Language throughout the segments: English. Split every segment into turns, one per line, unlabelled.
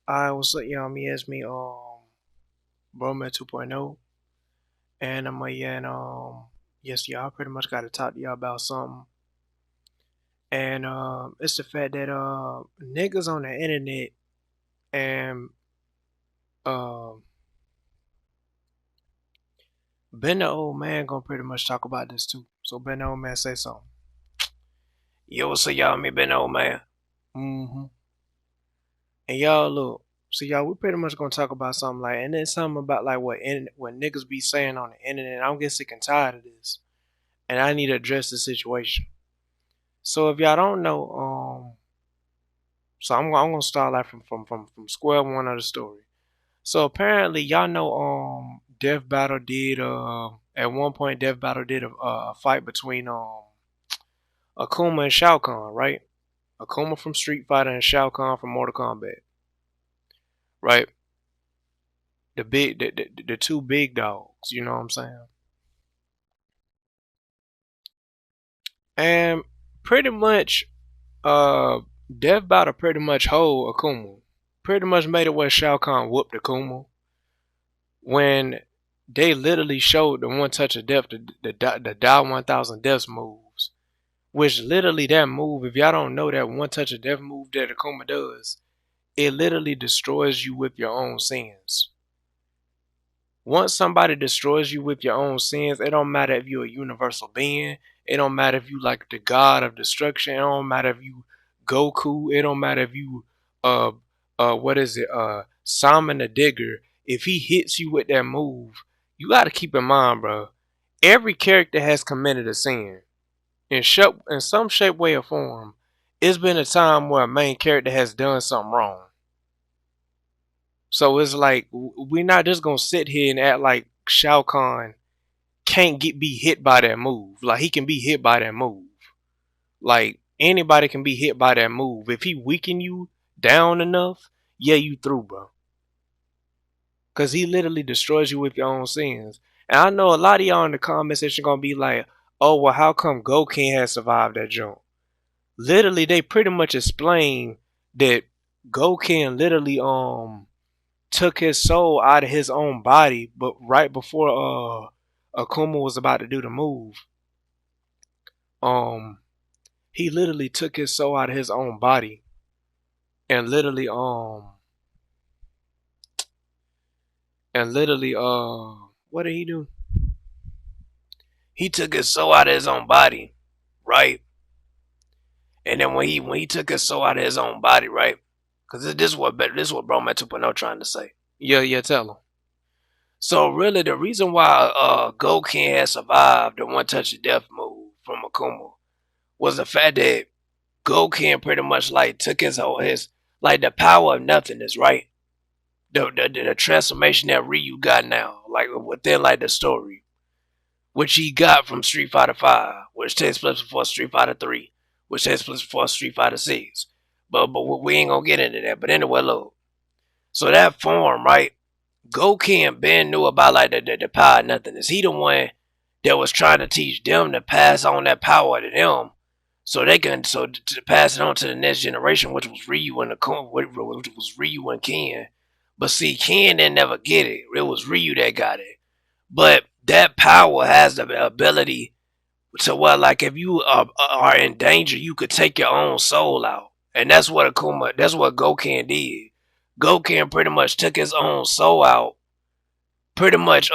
I was me as me Broman 2.0, and yes, y'all pretty much got to talk to y'all about something, and it's the fact that niggas on the internet and um Ben the old man gonna pretty much talk about this too. So Ben the old man say something. Yo, so y'all me Ben the old man. Mm-hmm. And y'all look, so y'all we pretty much gonna talk about something like, and then something about like what niggas be saying on the internet. I'm getting sick and tired of this, and I need to address the situation. So if y'all don't know, so I'm gonna start like from square one of the story. So apparently y'all know Death Battle did at one point Death Battle did a fight between Akuma and Shao Kahn, right? Akuma from Street Fighter and Shao Kahn from Mortal Kombat, right? The two big dogs, you know what I'm saying? And pretty much Death Battle pretty much hold Akuma. Pretty much made it where Shao Kahn whooped Akuma when they literally showed the one touch of death, the die 1000 deaths moves, which literally that move, if y'all don't know that one touch of death move that Akuma does, it literally destroys you with your own sins. Once somebody destroys you with your own sins, it don't matter if you're a universal being. It don't matter if you like the god of destruction. It don't matter if you Goku. It don't matter if you uh what is it Simon the Digger. If he hits you with that move, you got to keep in mind, bro. Every character has committed a sin in some shape, way, or form. It's been a time where a main character has done something wrong. So it's like we're not just gonna sit here and act like Shao Kahn can't be hit by that move. Like he can be hit by that move. Like anybody can be hit by that move. If he weaken you down enough, yeah, you through, bro. Cause he literally destroys you with your own sins. And I know a lot of y'all in the comment section gonna be like, "Oh, well, how come Goku has survived that jump?" Literally, they pretty much explain that Goku literally took his soul out of his own body, but right before Akuma was about to do the move, um he literally took his soul out of his own body and literally what did he do? He took his soul out of his own body, right? And then when he took his soul out of his own body, right? Because this is what Bro Man 2.0 trying to say. Yeah, yeah, tell him. So really, the reason why Goku had survived the one touch of death move from Akuma was the fact that Goku pretty much like took his like the power of nothingness, right? The transformation that Ryu got now, like within like the story, which he got from Street Fighter Five, which takes place before Street Fighter Three, which takes place before Street Fighter Six. But we ain't gonna get into that. But anyway, look. So that form, right? Goku and Ben knew about like the power of nothingness. He the one that was trying to teach them to pass on that power to them, so they can to pass it on to the next generation, which was Ryu and which was Ryu and Ken. But see, Ken didn't never get it. It was Ryu that got it. But that power has the ability to what, like, if you are in danger, you could take your own soul out, and that's what Goku did. Goku pretty much took his own soul out, pretty much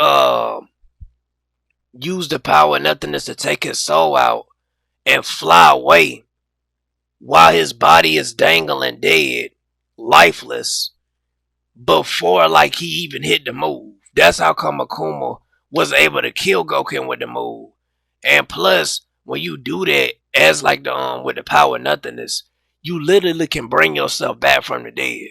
used the power of nothingness to take his soul out and fly away while his body is dangling dead, lifeless, before like he even hit the move. That's how come Akuma was able to kill Goku with the move. And plus, when you do that as like the with the power of nothingness, you literally can bring yourself back from the dead.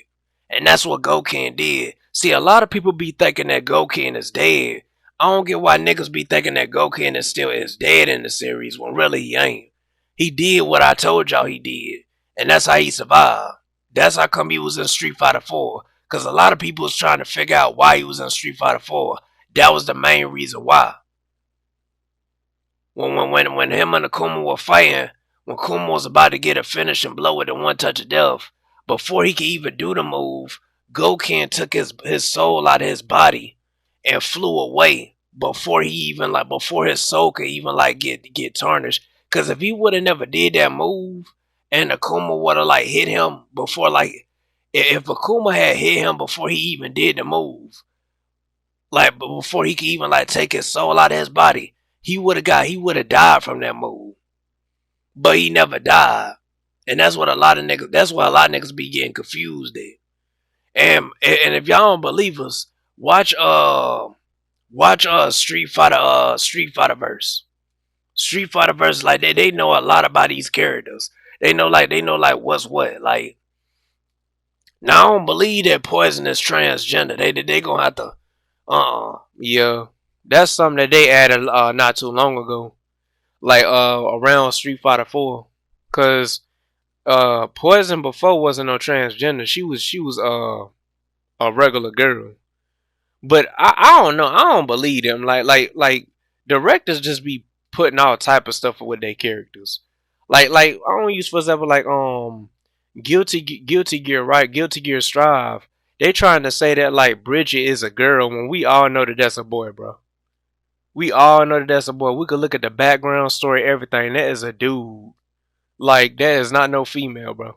And that's what Goku did. See, a lot of people be thinking that Goku is dead. I don't get why niggas be thinking that Goku is dead in the series when really he ain't. He did what I told y'all he did, and that's how he survived. That's how come he was in Street Fighter 4. Because a lot of people was trying to figure out why he was in Street Fighter 4. That was the main reason why. When him and Akuma were fighting, when Akuma was about to get a finishing blow with the one touch of death, before he could even do the move, Goken took his soul out of his body and flew away before he even like before his soul could even like get tarnished. Cause if he would have never did that move and Akuma would have like hit him before like if Akuma had hit him before he even did the move, like before he could even like take his soul out of his body, he would have died from that move. But he never died. And that's why a lot of niggas be getting confused there. And if y'all don't believe us, watch Street Fighter verse. Street Fighter verse, like they know a lot about these characters. They know like what's what. Like now I don't believe that Poison is transgender. They gonna have to yeah. That's something that they added not too long ago. Like around Street Fighter 4. Cause Poison before wasn't no transgender. She was a regular girl. But I don't know. I don't believe them. Like directors just be putting all type of stuff with their characters. Like I don't use for example like Guilty Gear, right? Guilty Gear Strive. They trying to say that like Bridget is a girl when we all know that that's a boy, bro. We all know that that's a boy. We could look at the background story, everything. That is a dude. Like that is not no female, bro.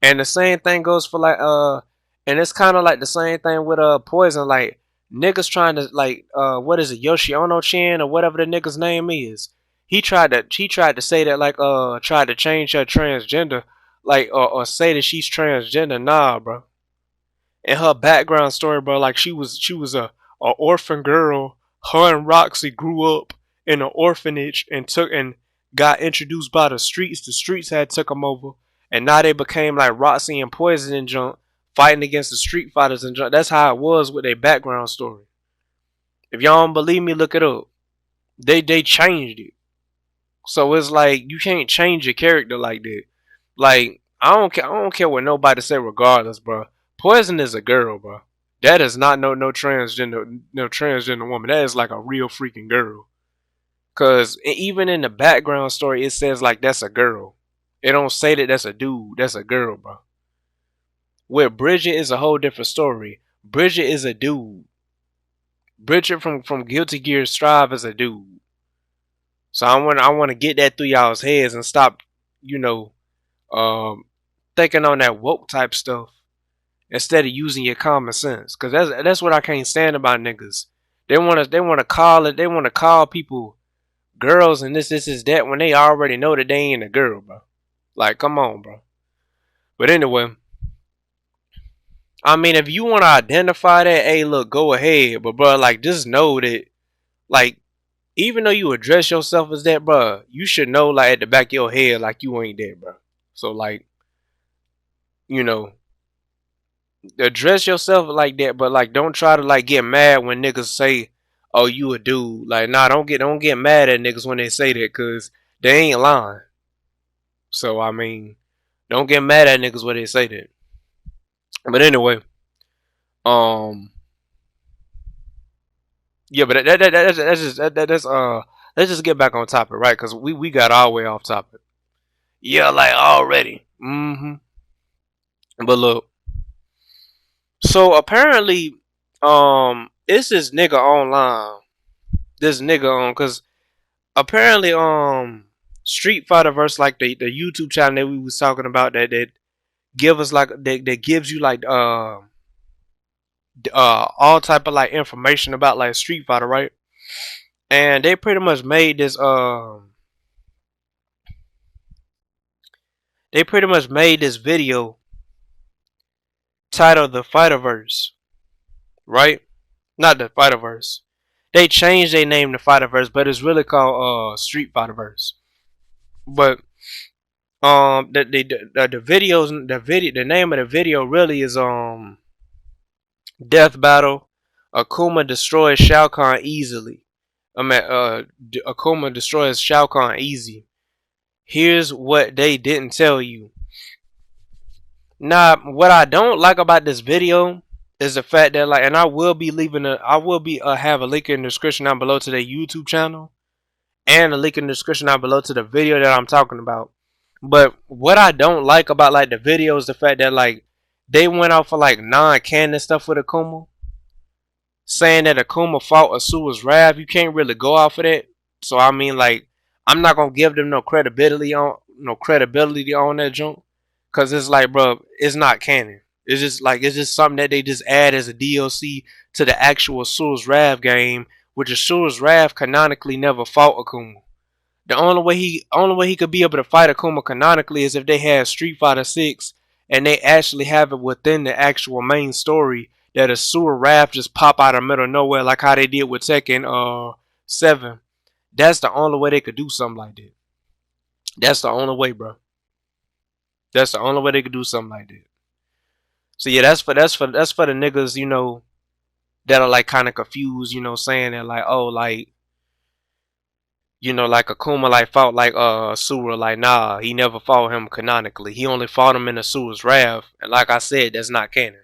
And the same thing goes for like and it's kind of like the same thing with Poison. Like niggas trying to like what is it, Yoshiono Chin or whatever the nigga's name is. He tried to say that like tried to change her transgender, like or say that she's transgender. Nah, bro. And her background story, bro, like she was a orphan girl. Her and Roxy grew up in an orphanage and got introduced by the streets. The streets had took them over, and now they became like Roxy and Poison and junk, fighting against the Street Fighters and junk. That's how it was with their background story. If y'all don't believe me, look it up. They changed it, so it's like you can't change your character like that. Like I don't care what nobody say. Regardless, bro. Poison is a girl, bro. That is not no transgender woman. That is like a real freaking girl. Cause even in the background story, it says like that's a girl. It don't say that that's a dude. That's a girl, bro. Where Bridget is a whole different story. Bridget is a dude. Bridget from Guilty Gear Strive is a dude. So I want to get that through y'all's heads and stop, you know, um, thinking on that woke type stuff instead of using your common sense. Cause that's what I can't stand about niggas. They wanna call people girls and this is that when they already know that they ain't a girl, bro. Like, come on, bro. But anyway, I mean, if you wanna identify that, hey, look, go ahead. But bro, like, just know that, like, even though you address yourself as that, bro, you should know, like, at the back of your head, like, you ain't that, bro. So, like, you know, address yourself like that, but like don't try to like get mad when niggas say, "Oh, you a dude." Like, nah, don't get mad at niggas when they say that, cause they ain't lying. So I mean, don't get mad at niggas when they say that. But anyway, um, yeah, but that's just let's just get back on topic, right? Cause we got our way off topic. Yeah, like already. Mm-hmm. But look, so apparently, it's this nigga online. This nigga on, cause apparently Street Fighter verse like the YouTube channel that we was talking about that give us like that gives you like all type of like information about like Street Fighter, right? And they pretty much made this video titled the Fighterverse, right? Not the Fighterverse. They changed their name to Fighterverse, but it's really called Street Fighterverse. But the name of the video really is Death Battle. Akuma destroys Shao Kahn easily. Akuma destroys Shao Kahn easy. Here's what they didn't tell you. Now, what I don't like about this video is the fact that like, and I will be have a link in the description down below to their YouTube channel, and a link in the description down below to the video that I'm talking about. But what I don't like about like the video is the fact that like they went out for like non-canon stuff with Akuma, saying that Akuma fought Asua's Wrath. You can't really go off of that. So I mean, like, I'm not gonna give them no credibility on that junk, cause it's like, bro, it's not canon. It's just something that they just add as a DLC to the actual Asua's Wrath game, which Asua's Wrath canonically never fought Akuma. The only way he could be able to fight Akuma canonically is if they had Street Fighter 6 and they actually have it within the actual main story that a sewer raft just pop out of the middle of nowhere like how they did with Tekken 7. That's the only way they could do something like that. That's the only way, bro. That's the only way they could do something like that. So yeah, that's for the niggas, that are like kind of confused, saying that like, oh, like, like Akuma like fought like Asura, like nah, he never fought him canonically. He only fought him in Asura's Wrath, and like I said, that's not canon.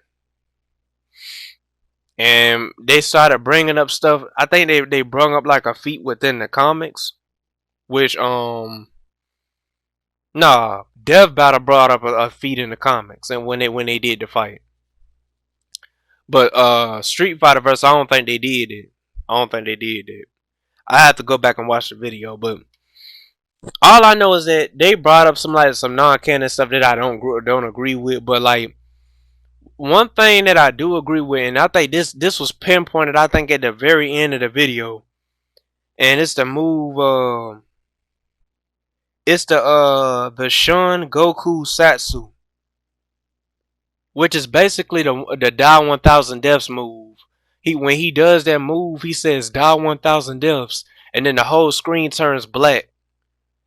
And they started bringing up stuff. I think they brought up like a feat within the comics, which nah, Death Battle brought up a feat in the comics, and when they did the fight, but Street Fighter verse, I don't think they did it. I don't think they did it. I have to go back and watch the video, but all I know is that they brought up some non-canon stuff that I don't agree with. But like one thing that I do agree with, and I think this was pinpointed, I think at the very end of the video, and it's the move. It's the Shun Goku Satsu, which is basically the Die 1000 Deaths move. When he does that move, he says Die 1000 Deaths, and then the whole screen turns black.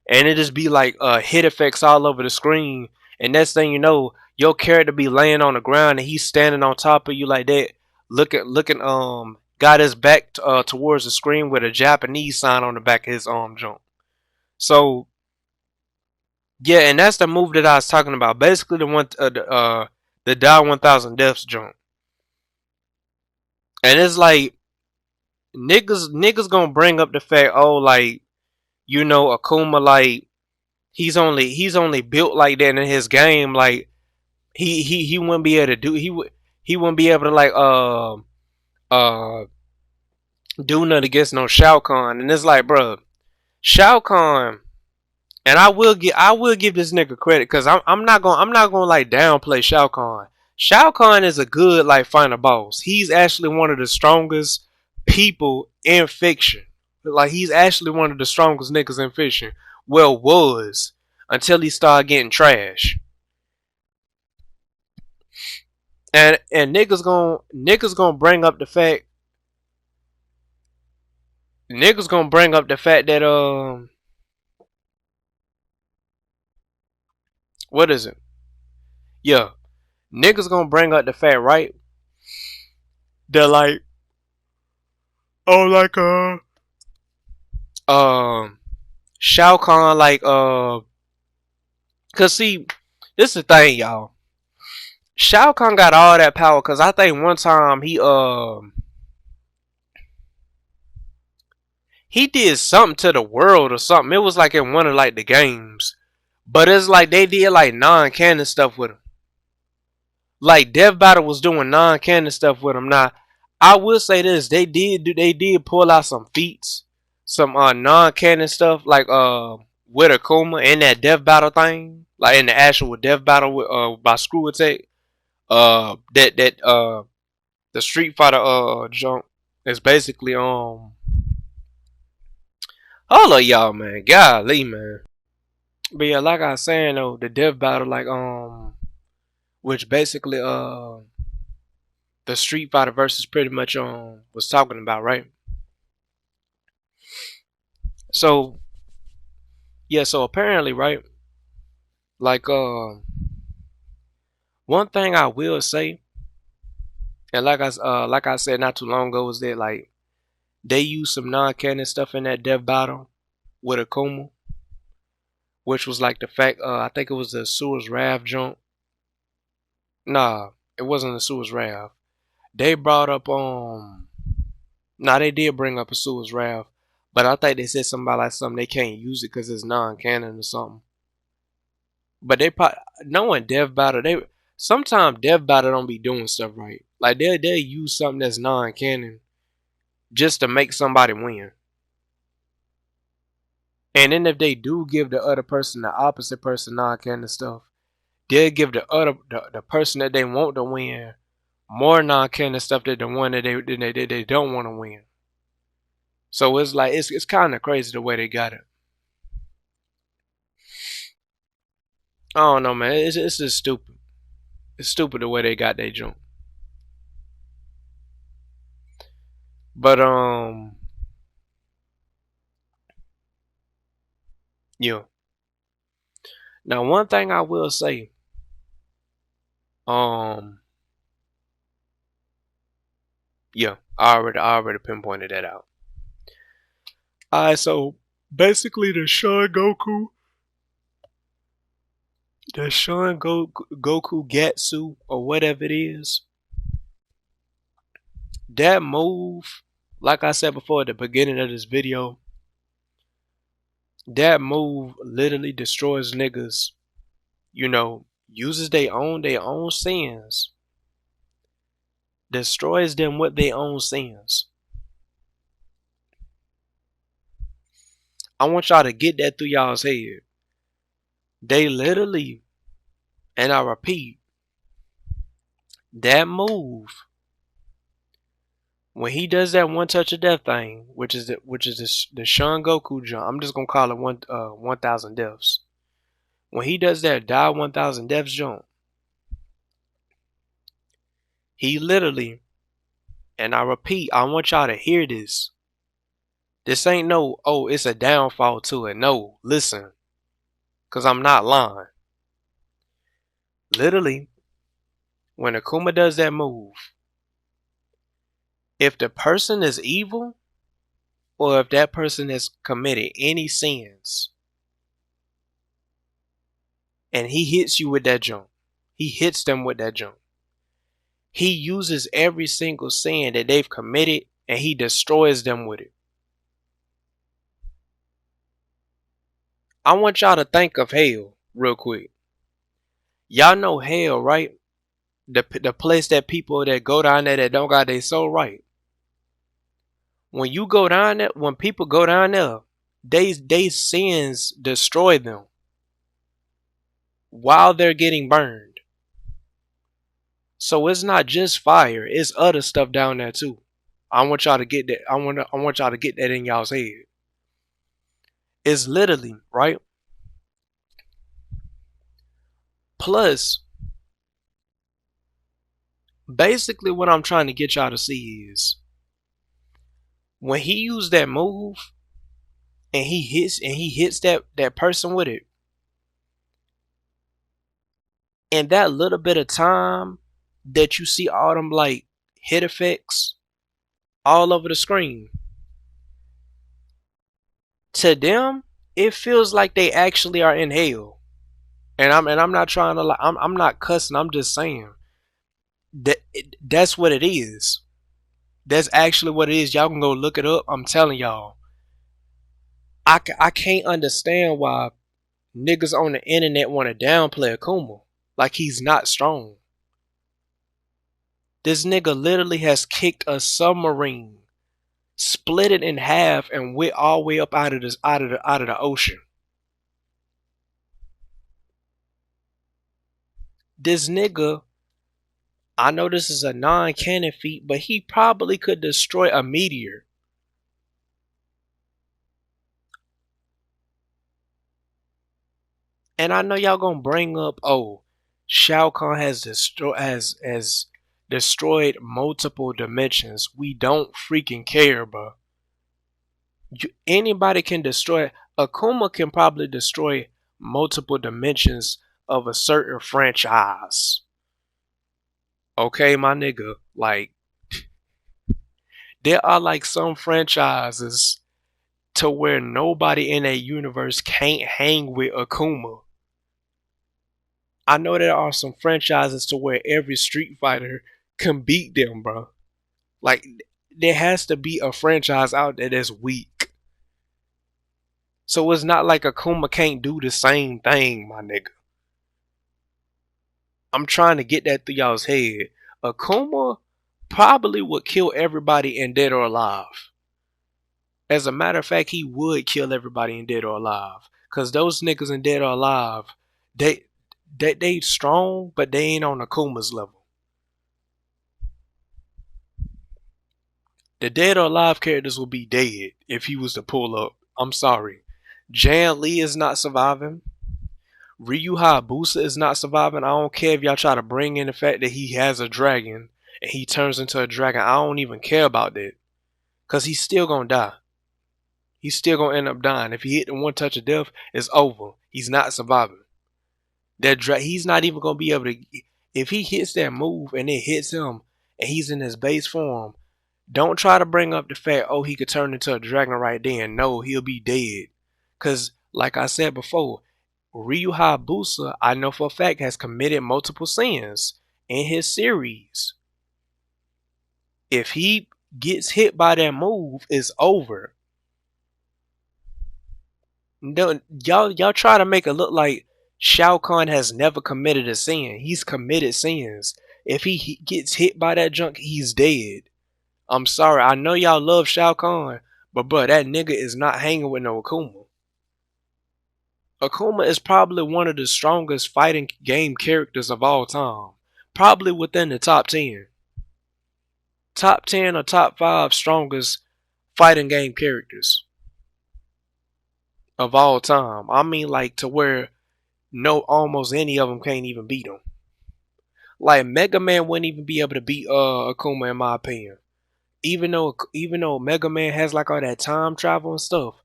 And it just be like hit effects all over the screen. And next thing you know, your character be laying on the ground and he's standing on top of you like that, looking got his back towards the screen with a Japanese sign on the back of his arm jump. So yeah, and that's the move that I was talking about. Basically the Die 1000 Deaths jump. And it's like niggas gonna bring up the fact, oh, like, Akuma, like, he's only built like that in his game. Like he wouldn't be able to do he wouldn't be able to like uh do nothing against no Shao Kahn. And it's like, bro, Shao Kahn, and I will give this nigga credit, because I'm not gonna like downplay Shao Kahn. Shao Kahn is a good like final boss. He's actually one of the strongest people in fiction. Like, he's actually one of the strongest niggas in fiction. Well, was, until he started getting trash. And niggas gonna bring up the fact that what is it? Yeah, niggas gonna bring up the fact, right? That like, oh, like Shao Kahn, like cause see, this is the thing, y'all. Shao Kahn got all that power because I think one time he did something to the world or something. It was like in one of like the games, but it's like they did like non-canon stuff with him. Like Death Battle was doing non-canon stuff with him. Now, I will say this: they did pull out some feats, some non-canon stuff, like with Akuma in that Death Battle thing, like in the actual Death Battle with by Screw Attack. That the Street Fighter jump is basically hold up, y'all, man, golly, man. But yeah, like I was saying though, the Death Battle, like which basically the Street Fighter versus pretty much was talking about, right? So yeah, so apparently, right, like one thing I will say, and like I said not too long ago, was that like they used some non-canon stuff in that Death Battle with Akuma, which was like the fact, I think it was the Suez Rav jump. Nah, it wasn't the Suez Rav. They brought up nah, they did bring up a Suez Rav, but I think they said something about like something they can't use it because it's non-canon or something. But they probably knowing Death Battle, sometimes Death Battle don't be doing stuff right. Like they'll use something that's non-canon just to make somebody win. And then if they do give the other person, the opposite person, non-canon stuff, they'll give the person that they want to win more non-canon stuff than the one that they don't want to win. So it's like it's kind of crazy the way they got it. I don't know, man. It's just stupid. It's stupid the way they got their jump. But yeah. Now one thing I will say, um, yeah, I already pinpointed that out. Alright, so basically the Goku Gatsu or whatever it is, that move, like I said before at the beginning of this video, that move literally destroys niggas. Uses their own sins, destroys them with their own sins. I want y'all to get that through y'all's head. They literally, and I repeat, that move when he does that one touch of death thing, which is the Shun Goku jump. I'm just gonna call it 1,000 deaths. When he does that die 1,000 deaths jump, he literally, and I repeat, I want y'all to hear this. This ain't no, oh, it's a downfall to it. No, listen, cause I'm not lying. Literally, when Akuma does that move, if the person is evil, or if that person has committed any sins, and he hits you with that jump, he hits them with that jump. He uses every single sin that they've committed and he destroys them with it. I want y'all to think of hell real quick. Y'all know hell, right? The place that people that go down there that don't got their soul right. When you go down there, when people go down there, they sins destroy them while they're getting burned. So it's not just fire, it's other stuff down there too. I want y'all to get that. I want y'all to get that in y'all's head. It's literally, right? Plus, basically what I'm trying to get y'all to see is when he used that move and he hits that person with it, and that little bit of time that you see all them like hit effects all over the screen, to them it feels like they actually are in hell. And I'm not trying to I'm not cussing. I'm just saying that's what it is. That's actually what it is. Y'all can go look it up. I'm telling y'all. I can't understand why niggas on the internet want to downplay Akuma like he's not strong. This nigga literally has kicked a submarine, split it in half, and went all the way up out of the ocean. This nigga, I know this is a non-canon feat, but he probably could destroy a meteor. And I know y'all gonna bring up, oh, Shao Kahn has destroyed multiple dimensions. We don't freaking care, bro. Anybody can destroy. Akuma can probably destroy multiple dimensions of a certain franchise. Okay, my nigga. Like, there are like some franchises to where nobody in a universe can't hang with Akuma. I know there are some franchises to where every Street Fighter can beat them, bro. Like, there has to be a franchise out there that's weak. So it's not like Akuma can't do the same thing, my nigga. I'm trying to get that through y'all's head. Akuma probably would kill everybody in Dead or Alive. As a matter of fact, he would kill everybody in Dead or Alive. Cause those niggas in Dead or Alive, they they strong, but they ain't on Akuma's level. The Dead or Alive characters will be dead if he was to pull up. I'm sorry. Jan Lee is not surviving. Ryu Hayabusa is not surviving. I don't care if y'all try to bring in the fact that he has a dragon and he turns into a dragon. I don't even care about that. Cause he's still gonna die. He's still gonna end up dying. If he hit the one touch of death, it's over. He's not surviving. He's not even gonna be able to. If he hits that move and it hits him and he's in his base form, don't try to bring up the fact, oh, he could turn into a dragon right then. No, he'll be dead. Cause like I said before, Ryu Hayabusa, I know for a fact, has committed multiple sins in his series. If he gets hit by that move, it's over. Y'all try to make it look like Shao Kahn has never committed a sin. He's committed sins. If he gets hit by that junk, he's dead. I'm sorry. I know y'all love Shao Kahn, but bro, that nigga is not hanging with no Akuma. Akuma is probably one of the strongest fighting game characters of all time. Probably within the top 10. Top 10 or top 5 strongest fighting game characters of all time. I mean, like, to where no, almost any of them can't even beat him. Like, Mega Man wouldn't even be able to beat Akuma in my opinion. Even though Mega Man has like all that time travel and stuff,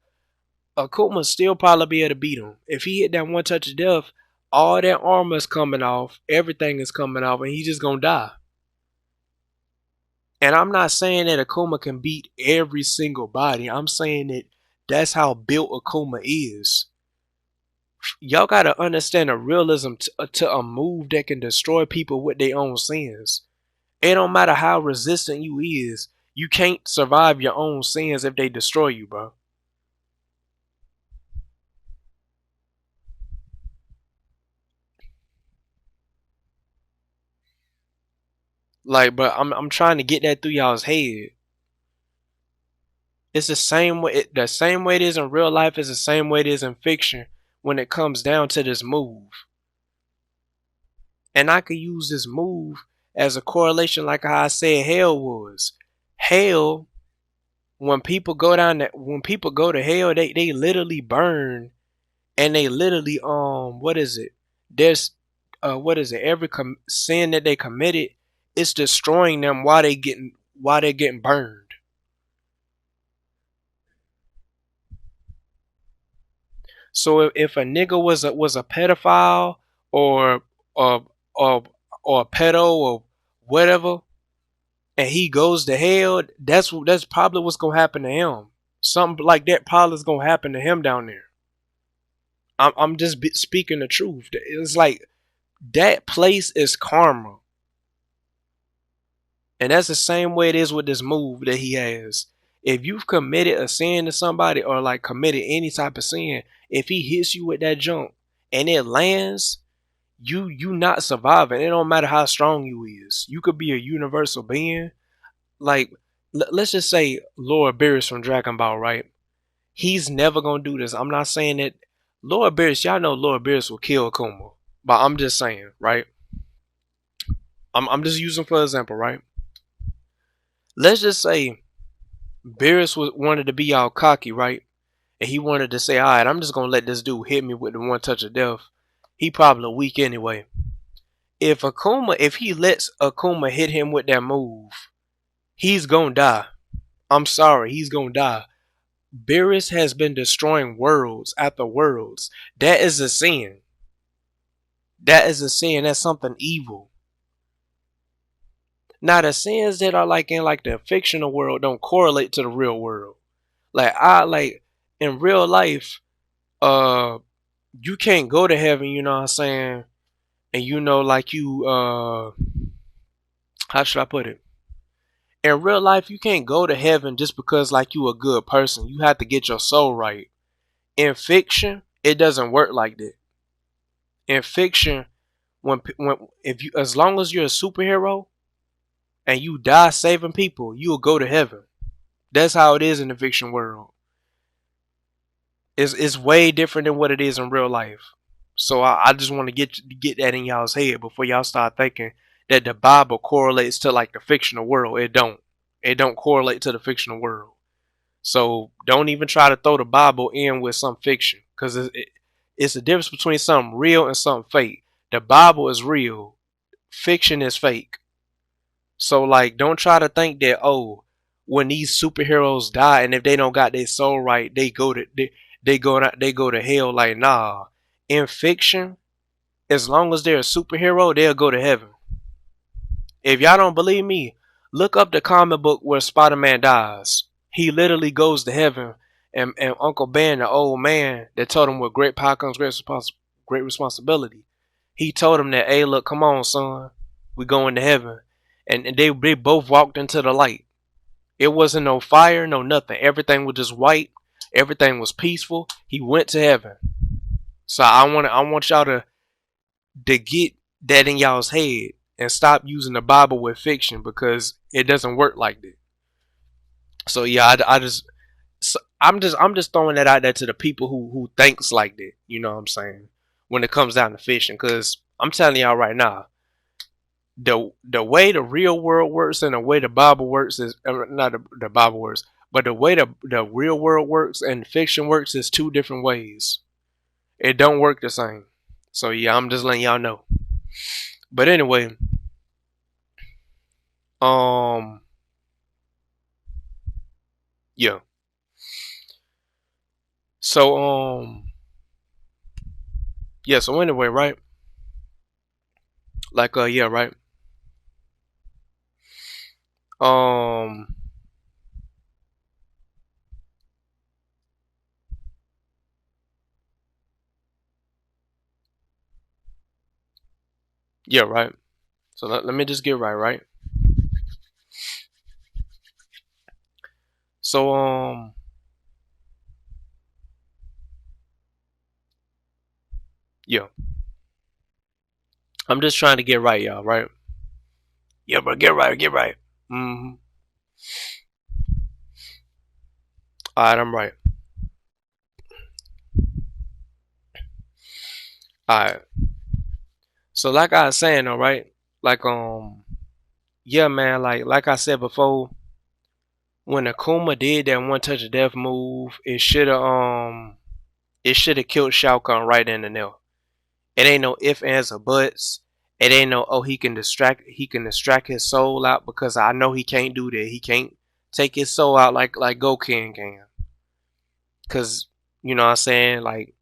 Akuma still probably be able to beat him. If he hit that one touch of death, all that armor is coming off, everything is coming off, and he's just gonna die. And I'm not saying that Akuma can beat every single body. I'm saying that that's how built Akuma is. Y'all gotta understand the realism to a move that can destroy people with their own sins. It don't matter how resistant you is, you can't survive your own sins if they destroy you, bro. Like, but I'm trying to get that through y'all's head. It's the same way. The same way it is in real life is the same way it is in fiction when it comes down to this move. And I could use this move as a correlation, like how I said hell was. Hell, when people go down that, when people go to hell, they literally burn, and they literally what is it? There's what is it? Every sin that they committed, it's destroying them while they're getting burned. So if a nigga was a pedophile or or or or a pedo or whatever, and he goes to hell, that's probably what's gonna happen to him. Something like that probably is gonna happen to him down there. I'm just speaking the truth. It's like that place is karma, and that's the same way it is with this move that he has. If you've committed a sin to somebody or like committed any type of sin, if he hits you with that jump and it lands, you not surviving. It don't matter how strong you is. You could be a universal being. Like let's just say Lord Beerus from Dragon Ball, right? He's never gonna do this. I'm not saying that Lord Beerus, y'all know Lord Beerus will kill Akuma. But I'm just saying, right? I'm just using for example, right? Let's just say Beerus wanted to be all cocky, right? And he wanted to say, alright, I'm just gonna let this dude hit me with the one touch of death. He probably weak anyway. If he lets Akuma hit him with that move, he's gonna die. I'm sorry, he's gonna die. Beerus has been destroying worlds after worlds. That is a sin. That is a sin. That's something evil. Now the sins that are like in like the fictional world don't correlate to the real world. Like in real life, uh you can't go to heaven, you know what I'm saying? And you know like you how should I put it? In real life you can't go to heaven just because like you a good person. You have to get your soul right. In fiction, it doesn't work like that. In fiction, when if you as long as you're a superhero and you die saving people, you'll go to heaven. That's how it is in the fiction world. It's way different than what it is in real life. So I just want to get that in y'all's head before y'all start thinking that the Bible correlates to like the fictional world. It don't. It don't correlate to the fictional world. So don't even try to throw the Bible in with some fiction, because it's a difference between something real and something fake. The Bible is real. Fiction is fake. So like, don't try to think that, oh, when these superheroes die and if they don't got their soul right, they go to hell. Like, nah. In fiction, as long as they're a superhero, they'll go to heaven. If y'all don't believe me, look up the comic book where Spider-Man dies. He literally goes to heaven, and Uncle Ben, the old man that told him with great power comes great responsibility. He told him that, hey, look, come on, son, we going to heaven, and they both walked into the light. It wasn't no fire, no nothing. Everything was just white. Everything was peaceful. He went to heaven. So I want y'all to get that in y'all's head and stop using the Bible with fiction, because it doesn't work like that. So yeah, I'm just throwing that out there to the people who thinks like that. You know what I'm saying? When it comes down to fishing, because I'm telling y'all right now, the way the real world works and the way the Bible works is not the Bible works, but the way the real world works and fiction works is two different ways. It don't work the same. So yeah, I'm just letting y'all know. But anyway, um, yeah. So yeah. So anyway, right? Like yeah, right. Um, yeah, right. So let me just get right. So yeah. I'm just trying to get right, y'all. Right? Yeah, bro. Get right. Mm-hmm. All right, I'm right. All right. So like I was saying, all right. Like yeah, man. Like I said before, when Akuma did that one touch of death move, it should have killed Shao Kahn right in the nail. It ain't no ifs, ands, or buts. It ain't no, oh, he can distract his soul out, because I know he can't do that. He can't take his soul out like Goku can. Cause you know what I'm saying? Like,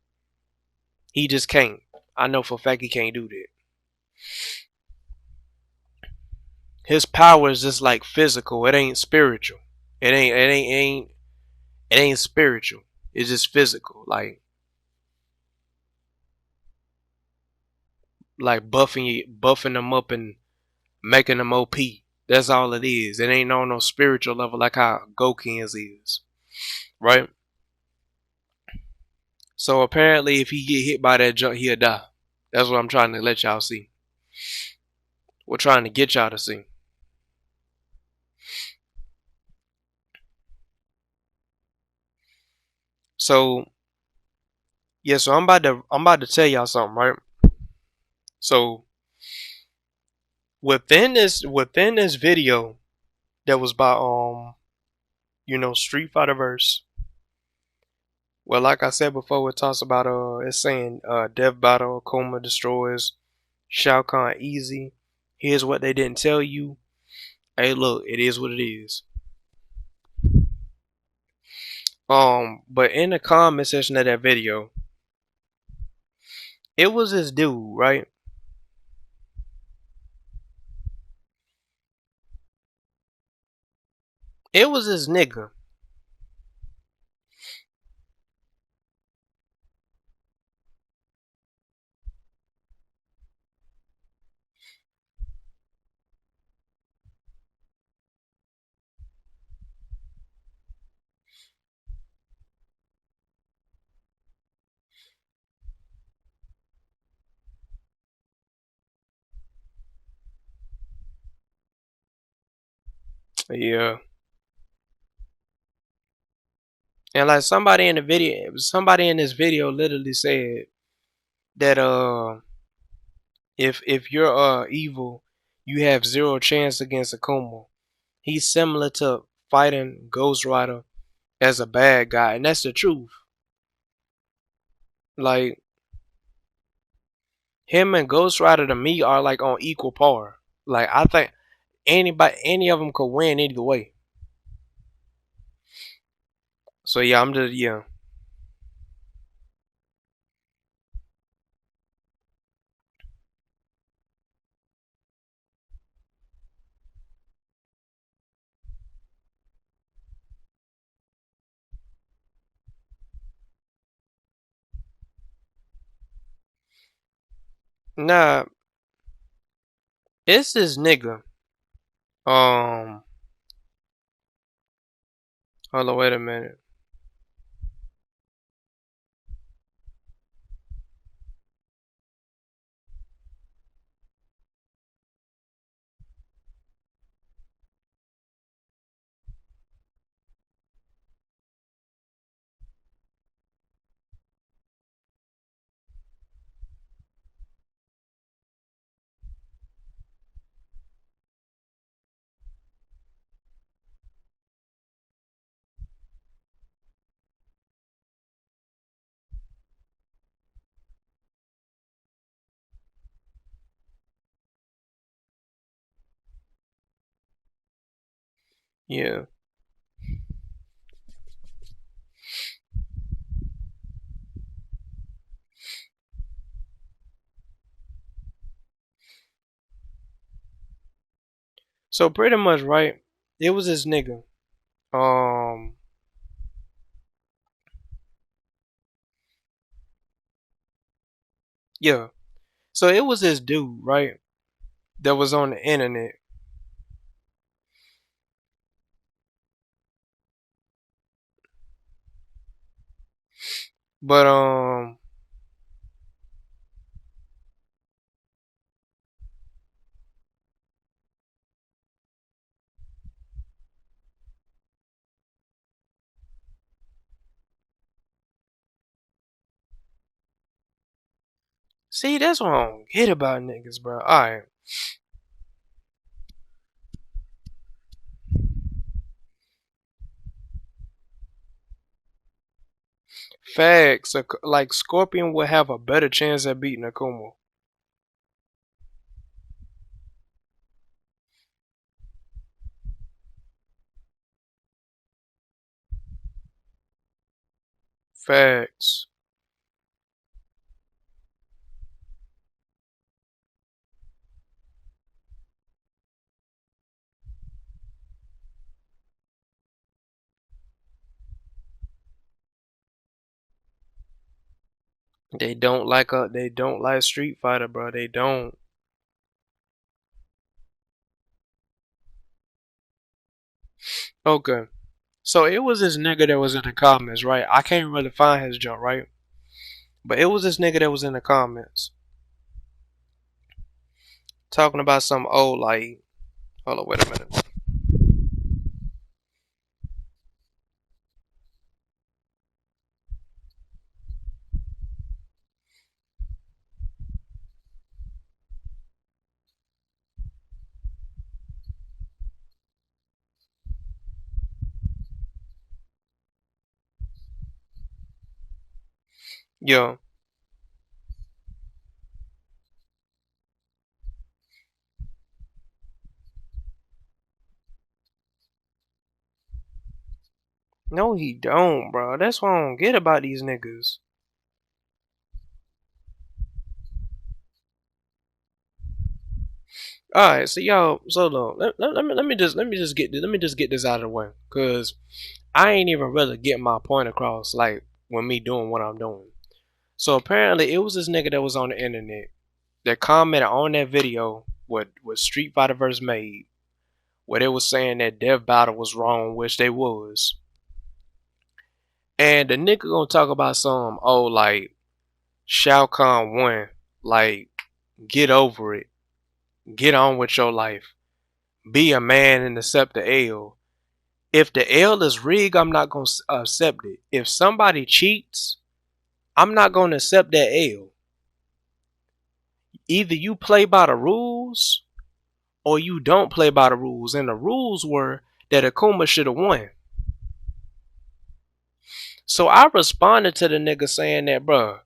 he just can't. I know for a fact he can't do that. His power is just like physical. It ain't spiritual. It ain't spiritual. It's just physical. Like buffing them up and making them OP. That's all it is. It ain't on no spiritual level like how Goku's is. Right? So apparently if he get hit by that junk, he'll die. That's what I'm trying to let y'all see. We're trying to get y'all to see. So yeah, so I'm about to tell y'all something, right? So within this video that was by Street Fighter Verse. Well, like I said before, it talks about it's saying Death Battle, Akuma destroys Shao Kahn easy. Here's what they didn't tell you. Hey, look, it is what it is. But in the comment section of that video, it was this dude, right? It was this nigga. Yeah. And like somebody in this video literally said that if you're evil, you have zero chance against Akuma. He's similar to fighting Ghost Rider as a bad guy, and that's the truth. Like him and Ghost Rider to me are like on equal par. Like I think any of them could win either way. So yeah, I'm just yeah, nah, it's this nigga. Um, hold on, wait a minute. Yeah. So pretty much right. It was this nigga. Um, yeah. So it was this dude, right? That was on the internet. But see, that's what I don't get about niggas, bro. Alright. Facts. Like Scorpion would have a better chance at beating Akuma. Facts. They don't like Street Fighter, bro. They don't. Okay. So it was this nigga that was in the comments, right? I can't really find his jump, right? But it was this nigga that was in the comments talking about some old like hold on, wait a minute. Yo, no he don't, bro. That's what I don't get about these niggas. All right, so y'all, so look, let me just get this out of the way, cause I ain't even really getting my point across, like when me doing what I'm doing. So apparently, it was this nigga that was on the internet that commented on that video what Street Fighter Verse made, where they was saying that Death Battle was wrong, which they was, and the nigga gonna talk about some like Shao Kahn won, like get over it, get on with your life. be a man and accept the L. If the L is rigged, I'm not gonna accept it. If somebody cheats, I'm not gonna accept that L. Either you play by the rules or you don't play by the rules. And the rules were that Akuma should have won. So I responded to the nigga saying that, bruh,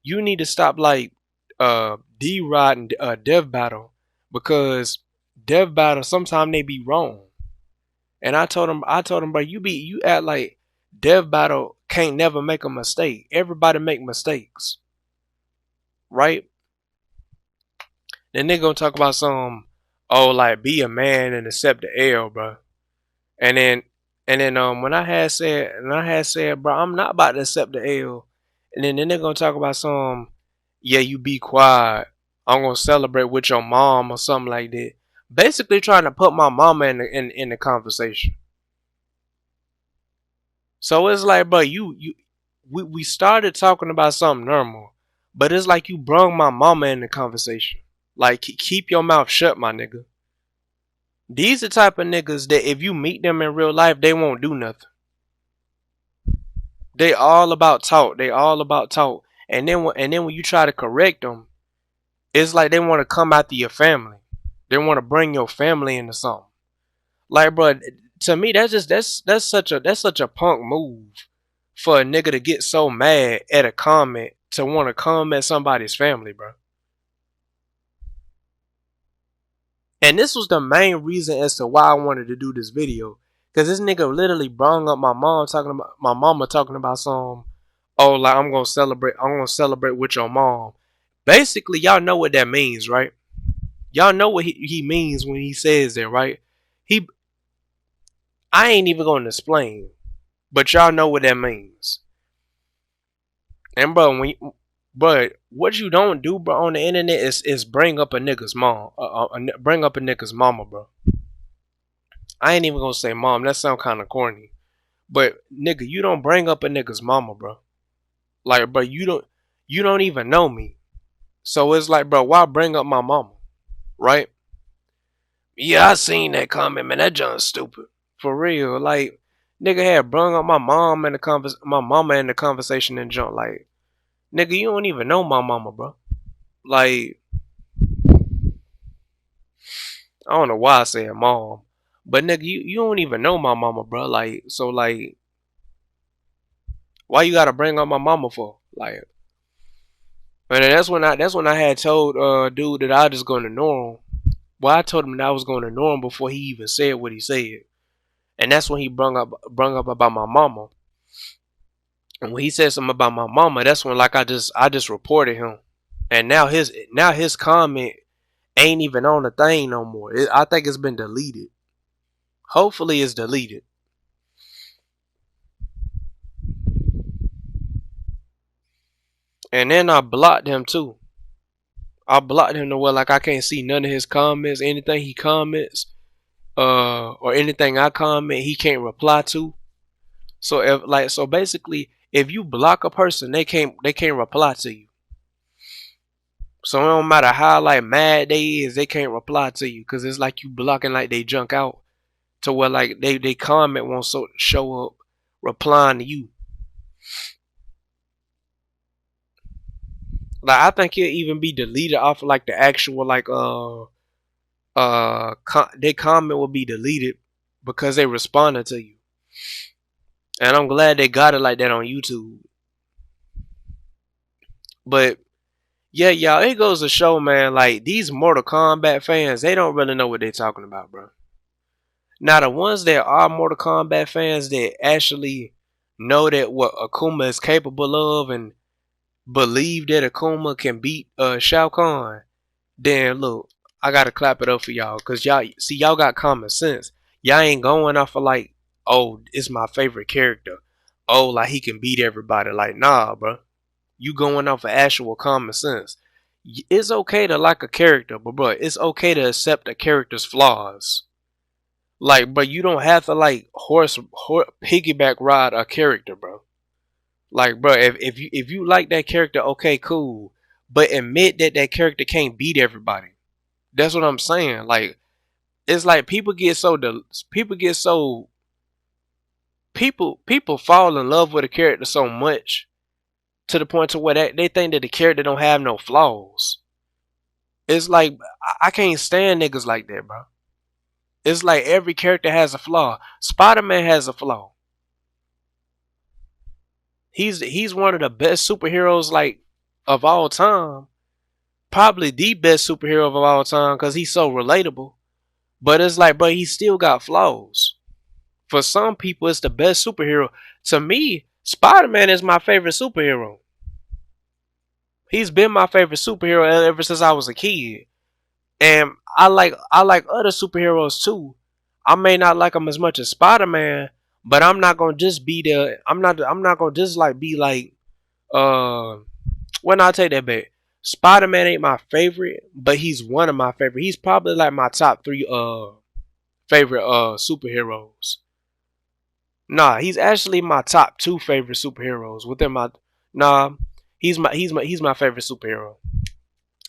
you need to stop like D-Rod and Dev Battle, because Dev Battle sometimes they be wrong. And I told him, bro, you act like Dev Battle can't never make a mistake. Everybody make mistakes, right? Then they gonna talk about some, oh, like be a man and accept the L, bro. And then when I had said, bro, I'm not about to accept the L. And then they're gonna talk about some, yeah, you be quiet. I'm gonna celebrate with your mom or something like that. Basically trying to put my mama in the conversation. So it's like, bro, we started talking about something normal, but it's like you brung my mama in the conversation. Like, keep your mouth shut, my nigga. These the type of niggas that if you meet them in real life, they won't do nothing. They all about talk. They all about talk. And then when you try to correct them, it's like they want to come after your family. They want to bring your family into something. Like, bro, to me, that's such a punk move for a nigga to get so mad at a comment to want to come at somebody's family, bro. And this was the main reason as to why I wanted to do this video. Cause this nigga literally brung up my mama talking about some, oh, like I'm gonna celebrate with your mom. Basically, y'all know what that means, right? Y'all know what he means when he says that, right? He I ain't even gonna explain, but y'all know what that means. And but what you don't do, bro, on the internet is bring up a nigga's mom, bring up a nigga's mama, bro. I ain't even gonna say mom. That sound kind of corny. But nigga, you don't bring up a nigga's mama, bro. Like, bro, you don't even know me. So it's like, bro, why bring up my mama, right? Yeah, I seen that comment, man. That John's stupid. For real, like, nigga had brung up my mama in the conversation and junk. Like, nigga, you don't even know my mama, bro. Like, I don't know why I said mom, but nigga, you don't even know my mama, bro. Like, so like, why you gotta bring up my mama for? Like, and that's when I had told dude that I was just gonna ignore him. Well, I told him that I was gonna ignore him before he even said what he said, and that's when he brung up about my mama. And when he said something about my mama, that's when like I just reported him, and now his comment ain't even on the thing no more. I think it's been deleted. Hopefully, it's deleted. And then I blocked him too. I blocked him to where like I can't see none of his comments, anything he comments, or anything I comment, he can't reply to. So basically, if you block a person, they can't reply to you. So it don't matter how like mad they is, they can't reply to you because it's like you blocking like they junk out to where like they comment won't show up replying to you. Like I think he'll even be deleted off of like the actual like they comment will be deleted because they responded to you. And I'm glad they got it like that on YouTube. But yeah, y'all, it goes to show, man, like these Mortal Kombat fans, they don't really know what they're talking about, bro. Now the ones that are Mortal Kombat fans that actually know that what Akuma is capable of and believe that Akuma can beat Shao Kahn, then look, I gotta clap it up for y'all, cause y'all got common sense. Y'all ain't going off of like, oh, it's my favorite character. Oh, like he can beat everybody. Like, nah, bro. You going off of actual common sense. It's okay to like a character, but bro, it's okay to accept a character's flaws. Like, but you don't have to like piggyback ride a character, bro. Like, bro, if you like that character, okay, cool. But admit that that character can't beat everybody. That's what I'm saying. Like, it's like people fall in love with a character so much to the point to where they think that the character don't have no flaws. It's like I can't stand niggas like that, bro. It's like every character has a flaw. Spider-Man has a flaw. He's one of the best superheroes like of all time. Probably the best superhero of all time because he's so relatable. But it's like, bro, he still got flaws. For some people, it's the best superhero. To me, Spider-Man is my favorite superhero. He's been my favorite superhero ever since I was a kid. And I like other superheroes too. I may not like them as much as Spider-Man, but I'm not gonna just be the I'm not gonna just like be like well, no, I'll take that back. Spider-Man ain't my favorite, but he's one of my favorite. He's probably like my top three favorite superheroes. Nah, he's actually my top two favorite superheroes within my. Nah, he's my favorite superhero.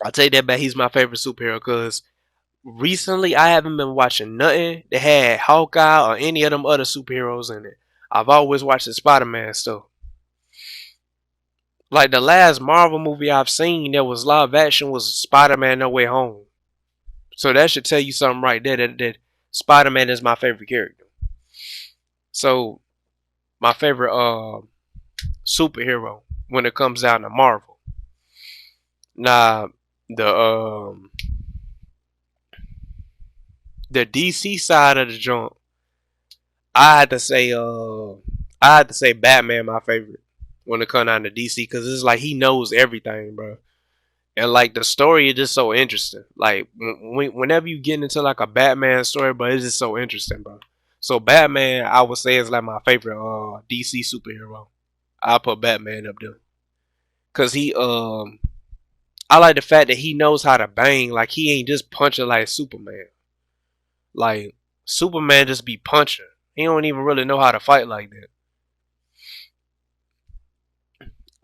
I'll take that back. He's my favorite superhero because recently I haven't been watching nothing that had Hawkeye or any of them other superheroes in it. I've always watched the Spider-Man stuff. Like the last Marvel movie I've seen that was live action was Spider-Man No Way Home. So that should tell you something right there that Spider-Man is my favorite character. So my favorite superhero when it comes down to Marvel. Now the the DC side of the joint, I had to say Batman my favorite when it comes down to DC because it's like he knows everything, bro. And like the story is just so interesting. Like whenever you get into like a Batman story, but it's just so interesting, bro. So Batman, I would say is like my favorite DC superhero. I put Batman up there because I like the fact that he knows how to bang. Like he ain't just punching like Superman. Like Superman just be punching. He don't even really know how to fight like that.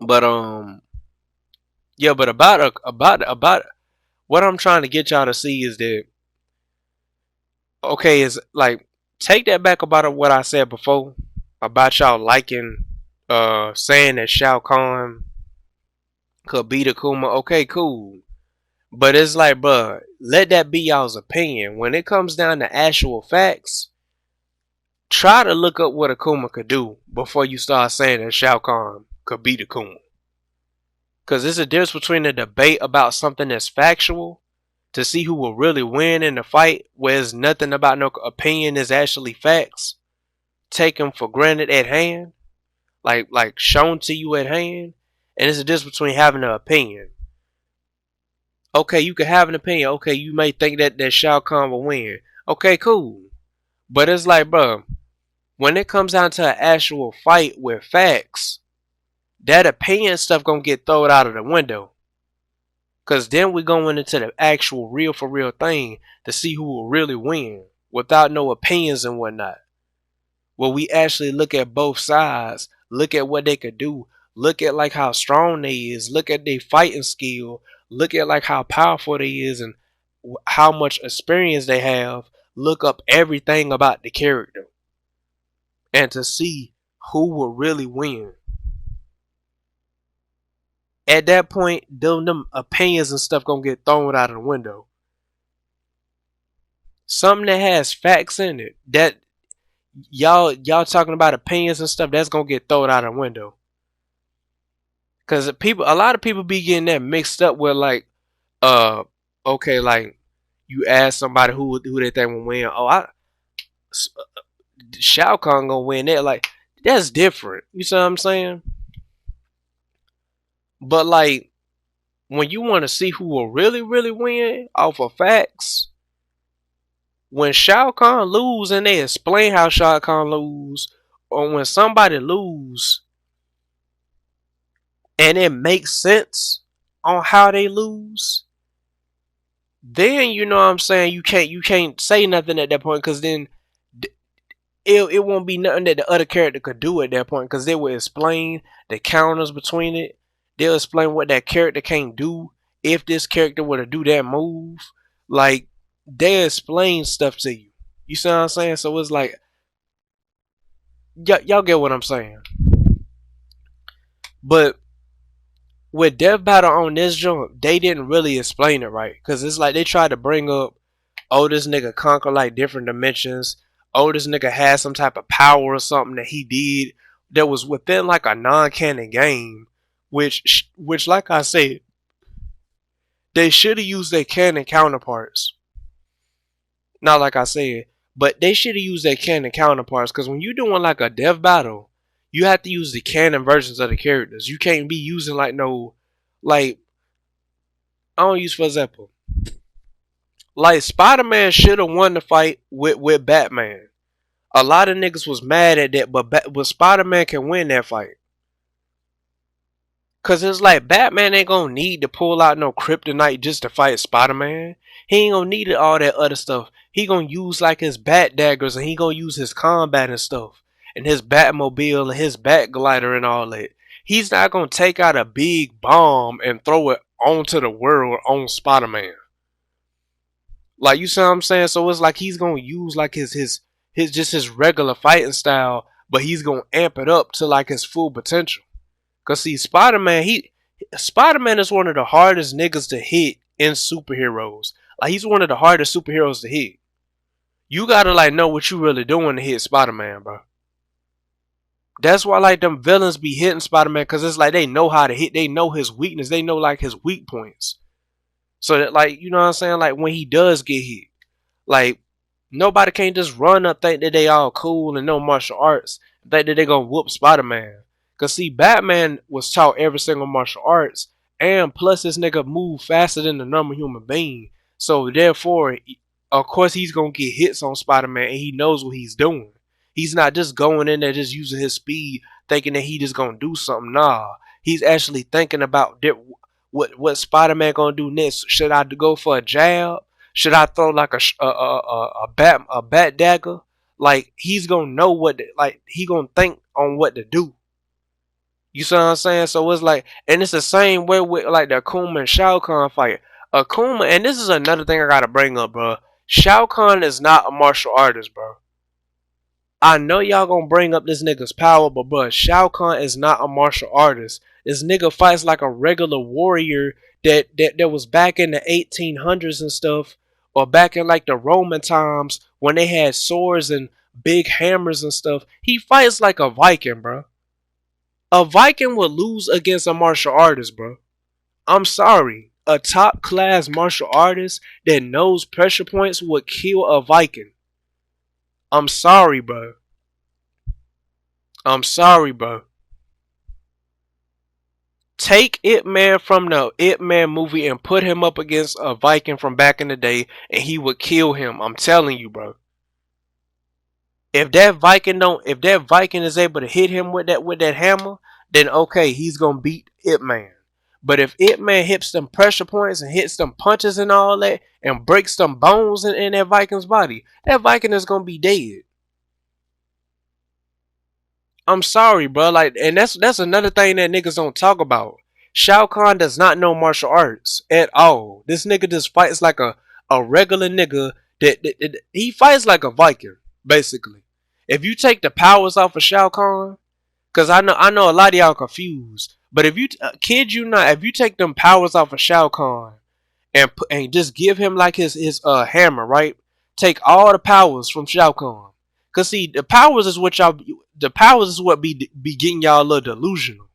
But yeah. But about what I'm trying to get y'all to see is that okay is like take that back about what I said before about y'all liking saying that Shao Kahn could beat Akuma. Okay, cool. But it's like, bruh, let that be y'all's opinion. When it comes down to actual facts, try to look up what Akuma could do before you start saying that Shao Kahn could beat Akuma. Because there's a difference between a debate about something that's factual to see who will really win in the fight, whereas nothing about no opinion is actually facts taken for granted at hand, like shown to you at hand. And there's a difference between having an opinion. Okay, you can have an opinion. Okay, you may think that Shao Kahn will win. Okay, cool. But it's like, bro, when it comes down to an actual fight with facts, that opinion stuff gonna get thrown out of the window. Cause then we going into the actual real for real thing to see who will really win without no opinions and whatnot. Where we actually look at both sides, look at what they could do, look at like how strong they is, look at their fighting skill, look at like how powerful they is and how much experience they have, look up everything about the character and to see who will really win. At that point, them opinions and stuff gonna get thrown out of the window. Something that has facts in it, that y'all talking about opinions and stuff, that's gonna get thrown out of the window. Cause a lot of people be getting that mixed up with like, uh, okay, like you ask somebody who they think will win. Oh, Shao Kahn gonna win that. Like that's different. You see what I'm saying? But like when you want to see who will really win off of facts, when Shao Kahn lose and they explain how Shao Kahn lose, or when somebody lose and it makes sense on how they lose, then you know what I'm saying you can't say nothing at that point because then it won't be nothing that the other character could do at that point because they will explain the counters between it. They'll explain what that character can't do if this character were to do that move. Like they explain stuff to you. You see what I'm saying? So it's like y'all get what I'm saying. But with Death Battle on this joint, they didn't really explain it right. Cause it's like they tried to bring up, oh, this nigga conquer like different dimensions. Oh, this nigga had some type of power or something that he did that was within like a non-canon game, which like I said, they should have used their canon counterparts. Not like I said, but they should have used their canon counterparts. Cause when you're doing like a death battle, you have to use the canon versions of the characters. You can't be using like no, like I don't use for example, like Spider-Man should have won the fight with Batman. A lot of niggas was mad at that, but Spider-Man can win that fight. Cause it's like Batman ain't gonna need to pull out no kryptonite just to fight Spider-Man. He ain't gonna need all that other stuff. He gonna use like his bat daggers and he gonna use his combat and stuff. And his Batmobile and his Bat glider and all that. He's not gonna take out a big bomb and throw it onto the world on Spider-Man. Like you see what I'm saying? So it's like he's gonna use like his just his regular fighting style, but he's gonna amp it up to like his full potential. Cause see, Spider-Man is one of the hardest niggas to hit in superheroes. Like he's one of the hardest superheroes to hit. You gotta like know what you really doing to hit Spider-Man, bro. That's why like them villains be hitting Spider-Man, cause it's like they know how to hit. They know his weakness. They know like his weak points. So that like you know what I'm saying. Like when he does get hit, like nobody can't just run up think that they all cool and know martial arts. Think that they gonna whoop Spider-Man. Cause see, Batman was taught every single martial arts, and plus this nigga move faster than the normal human being. So therefore, of course he's gonna get hits on Spider-Man, and he knows what he's doing. He's not just going in there just using his speed, thinking that he just gonna do something. Nah, he's actually thinking about what Spider-Man gonna do next. Should I go for a jab? Should I throw like a bat dagger? Like he's gonna know like he gonna think on what to do. You see what I'm saying? So it's like, and it's the same way with like the Akuma and Shao Kahn fight. Akuma, and this is another thing I gotta bring up, bro. Shao Kahn is not a martial artist, bro. I know y'all gonna bring up this nigga's power, but bro, Shao Kahn is not a martial artist. This nigga fights like a regular warrior that was back in the 1800s and stuff, or back in like the Roman times when they had swords and big hammers and stuff. He fights like a Viking, bro. A Viking would lose against a martial artist, bro. I'm sorry. A top class martial artist that knows pressure points would kill a Viking. I'm sorry, bro. I'm sorry, bro. Take Ip Man from the Ip Man movie and put him up against a Viking from back in the day and he would kill him. I'm telling you, bro. If that Viking is able to hit him with that hammer, then okay, he's gonna beat Ip Man. But if Ip Man hits them pressure points and hits them punches and all that and breaks some bones in that Viking's body, that Viking is gonna be dead. I'm sorry, bro. Like, and that's another thing that niggas don't talk about. Shao Kahn does not know martial arts at all. This nigga just fights like a regular nigga that he fights like a Viking, basically. If you take the powers off of Shao Kahn, cause I know a lot of y'all confused, but if you kid you not, if you take them powers off of Shao Kahn and just give him like his hammer, right? Take all the powers from Shao Kahn. Cause see, the powers is what be getting y'all a little delusional.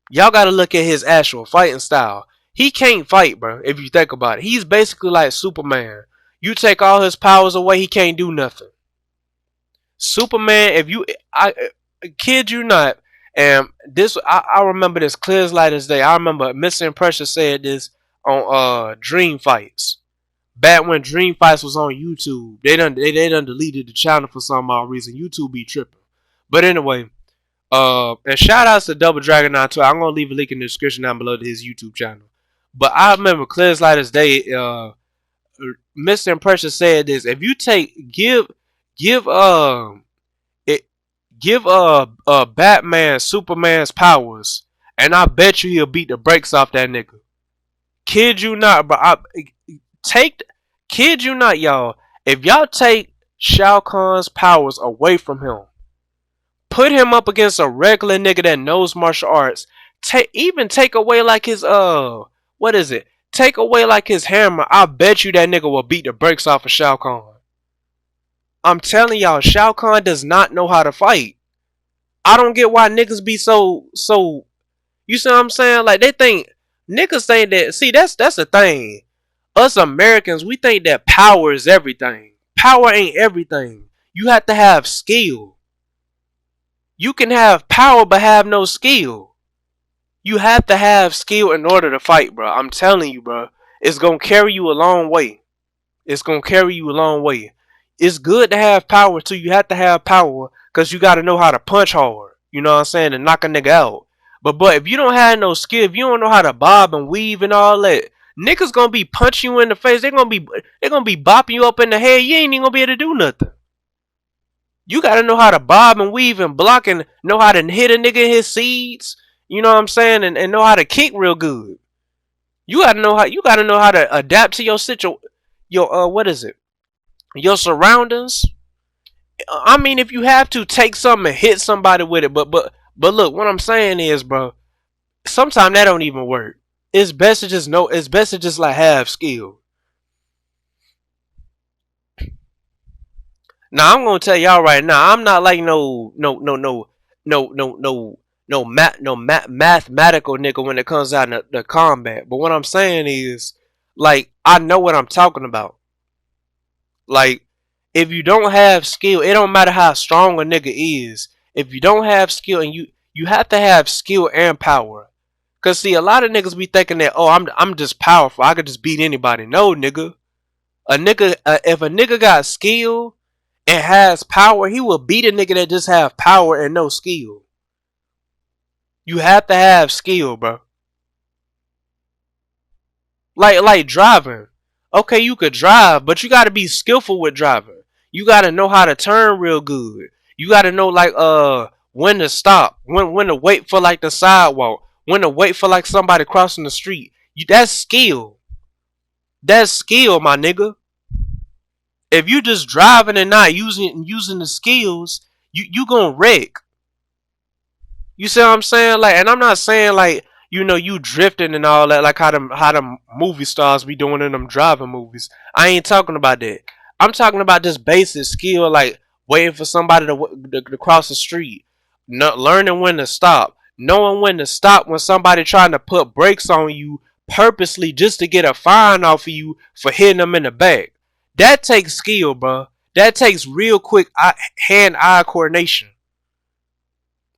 Y'all gotta look at his actual fighting style. He can't fight, bro, if you think about it. He's basically like Superman. You take all his powers away, he can't do nothing. Superman, if you I kid you not, and this I remember this clear as light as day. I remember Mr. Pressure said this on Dream Fights. Back when Dream Fights was on YouTube, they done deleted the channel for some odd reason. YouTube be tripping. But anyway, and shout outs to Double Dragon 9 too. I'm gonna leave a link in the description down below to his YouTube channel. But I remember clear as light as day, Mr. Impression said this: if you give it give Batman Superman's powers, and I bet you he'll beat the brakes off that nigga. Kid you not, but take
Kid you not, y'all. If y'all take Shao Kahn's powers away from him, put him up against a regular nigga that knows martial arts, even take away like his what is it? Take away like his hammer. I bet you that nigga will beat the brakes off of Shao Kahn. I'm telling y'all, Shao Kahn does not know how to fight. I don't get why niggas be so. You see what I'm saying? Like they think niggas think that. See, that's the thing. Us Americans, we think that power is everything. Power ain't everything. You have to have skill. You can have power but have no skill. You have to have skill in order to fight, bro. I'm telling you, bro. It's gonna carry you a long way. It's gonna carry you a long way. It's good to have power too. You have to have power because you gotta know how to punch hard. You know what I'm saying? And knock a nigga out. But if you don't have no skill, if you don't know how to bob and weave and all that, niggas gonna be punching you in the face. They're gonna be bopping you up in the head. You ain't even gonna be able to do nothing. You gotta know how to bob and weave and block and know how to hit a nigga in his seeds. You know what I'm saying? And know how to kick real good. You gotta know how to adapt to your situation. Your what is it? Your surroundings. I mean, if you have to take something and hit somebody with it, but look, what I'm saying is, bro, sometimes that don't even work. It's best to just know. It's best to just like have skill. Now I'm gonna tell y'all right now. I'm not like no mathematical nigga when it comes out to the combat. But what I'm saying is, like, I know what I'm talking about. Like, if you don't have skill, it don't matter how strong a nigga is. If you don't have skill, and you have to have skill and power. Cause see, a lot of niggas be thinking that, oh, I'm just powerful. I could just beat anybody. No, nigga. If a nigga got skill and has power, he will beat a nigga that just have power and no skill. You have to have skill, bro. Like driving. Okay, you could drive, but you gotta be skillful with driving. You gotta know how to turn real good. You gotta know like when to stop, when to wait for like the sidewalk, when to wait for like somebody crossing the street. That's skill. That's skill, my nigga. If you just driving and not using the skills, you gonna wreck. You see what I'm saying? Like, and I'm not saying like you drifting and all that, like how them movie stars be doing in them driving movies. I ain't talking about that. I'm talking about just basic skill, like waiting for somebody to cross the street, not learning when to stop, knowing when to stop when somebody trying to put brakes on you purposely just to get a fine off of you for hitting them in the back. That takes skill, bro. That takes real quick hand-eye coordination.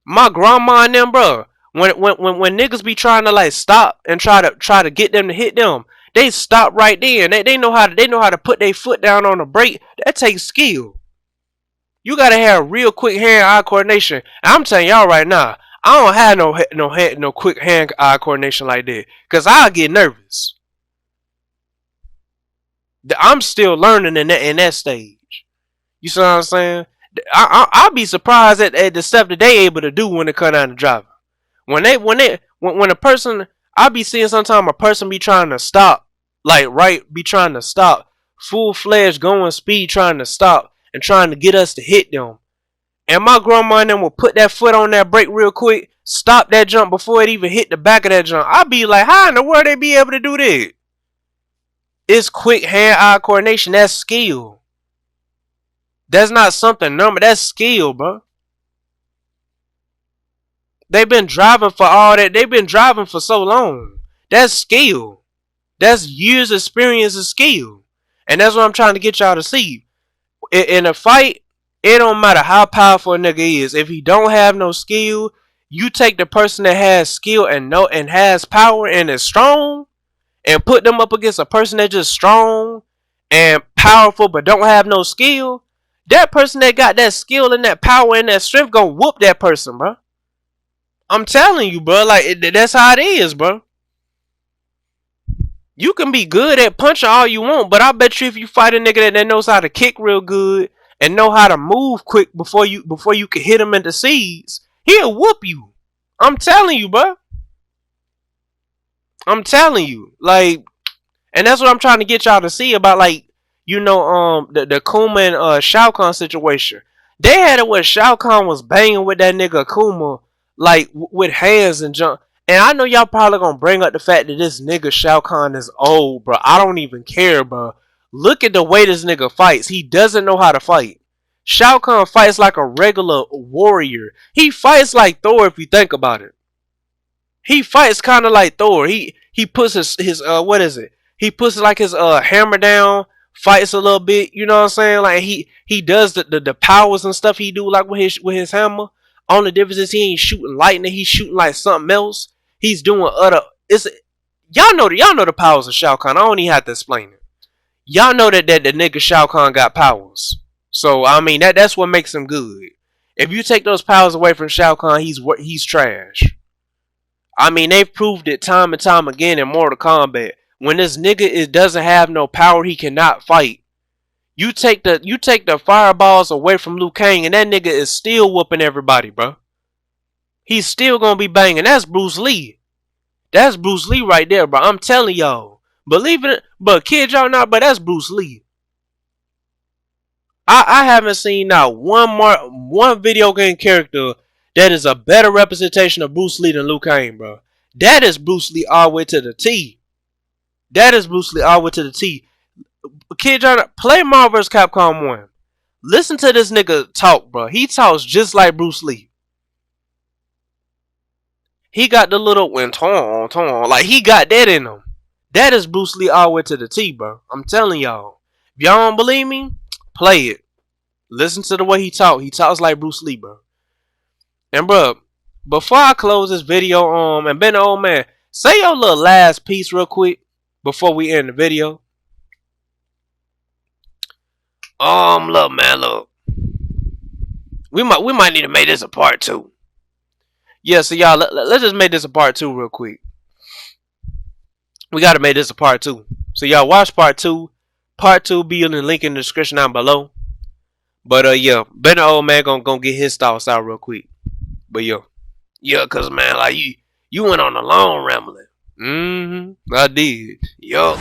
My grandma and them, bro. When niggas be trying to like stop and try to get them to hit them, they stop right there. And they know how to put their foot down on the brake. That takes skill. You gotta have real quick hand-eye coordination. And I'm telling y'all right now, I don't have no quick hand-eye coordination like that, cause I'll get nervous. I'm still learning in that stage. You see what I'm saying? I'll be surprised at the stuff that they able to do when it come down to driving. When a person, I be seeing sometimes a person be trying to stop, like be trying to stop, full fledged going speed trying to stop and trying to get us to hit them. And my grandma and them will put that foot on that brake real quick, stop that jump before it even hit the back of that jump. I be like, how in the world they be able to do that? It's quick hand-eye coordination. That's skill. That's not something number. That's skill, bro. They've been driving for all that. They've been driving for so long. That's skill. That's years experience of skill. And that's what I'm trying to get y'all to see. In a fight, it don't matter how powerful a nigga is. If he don't have no skill, you take the person that has skill and has power and is strong, and put them up against a person that's just strong and powerful but don't have no skill. That person that got that skill and that power and that strength gonna whoop that person, bro. I'm telling you, bro. Like, that's how it is, bro. You can be good at punching all you want, but I bet you if you fight a nigga that knows how to kick real good and know how to move quick before you can hit him in the seeds, he'll whoop you. I'm telling you, bro. I'm telling you, like, and that's what I'm trying to get y'all to see about, like, the Akuma and Shao Kahn situation. They had it where Shao Kahn was banging with that nigga Akuma like with hands and jump. And I know y'all probably gonna bring up the fact that this nigga Shao Kahn is old, bro. I don't even care, bro. Look at the way this nigga fights. He doesn't know how to fight. Shao Kahn fights like a regular warrior. He fights like Thor if you think about it. He fights kind of like Thor. He puts his what is it? He puts like his hammer down, fights a little bit. You know what I'm saying? Like he does the powers and stuff he do like with his hammer. Only difference is he ain't shooting lightning. He's shooting like something else. He's doing other. It's y'all know the powers of Shao Kahn. I don't even have to explain it. Y'all know that the nigga Shao Kahn got powers. So I mean that's what makes him good. If you take those powers away from Shao Kahn, he's trash. I mean, they've proved it time and time again in Mortal Kombat. When this nigga doesn't have no power, he cannot fight. You take the fireballs away from Liu Kang, and that nigga is still whooping everybody, bro. He's still gonna be banging. That's Bruce Lee. That's Bruce Lee right there, bro. I'm telling y'all. Believe it, but kid y'all not, but that's Bruce Lee. I haven't seen not one video game character that is a better representation of Bruce Lee than Liu Kang, bro. That is Bruce Lee all the way to the T. That is Bruce Lee all the way to the T. Kid John, play Marvel vs. Capcom 1. Listen to this nigga talk, bro. He talks just like Bruce Lee. He got the little when torn, like he got that in him. That is Bruce Lee all the way to the T, bro. I'm telling y'all. If y'all don't believe me, play it. Listen to the way he talk. He talks like Bruce Lee, bro. And bro, before I close this video, and Ben the old man, say your little last piece real quick before we end the video.
Look, man, look. We might need to make this a part 2.
Yeah, so y'all, let's just make this a part 2 real quick. We gotta make this a part 2. So y'all watch part 2. Part 2 be in the link in the description down below. But yeah, Ben the old man gonna get his thoughts out real quick. But yo.
Yeah, cause man, like you went on a long rambling.
I did.
Yo.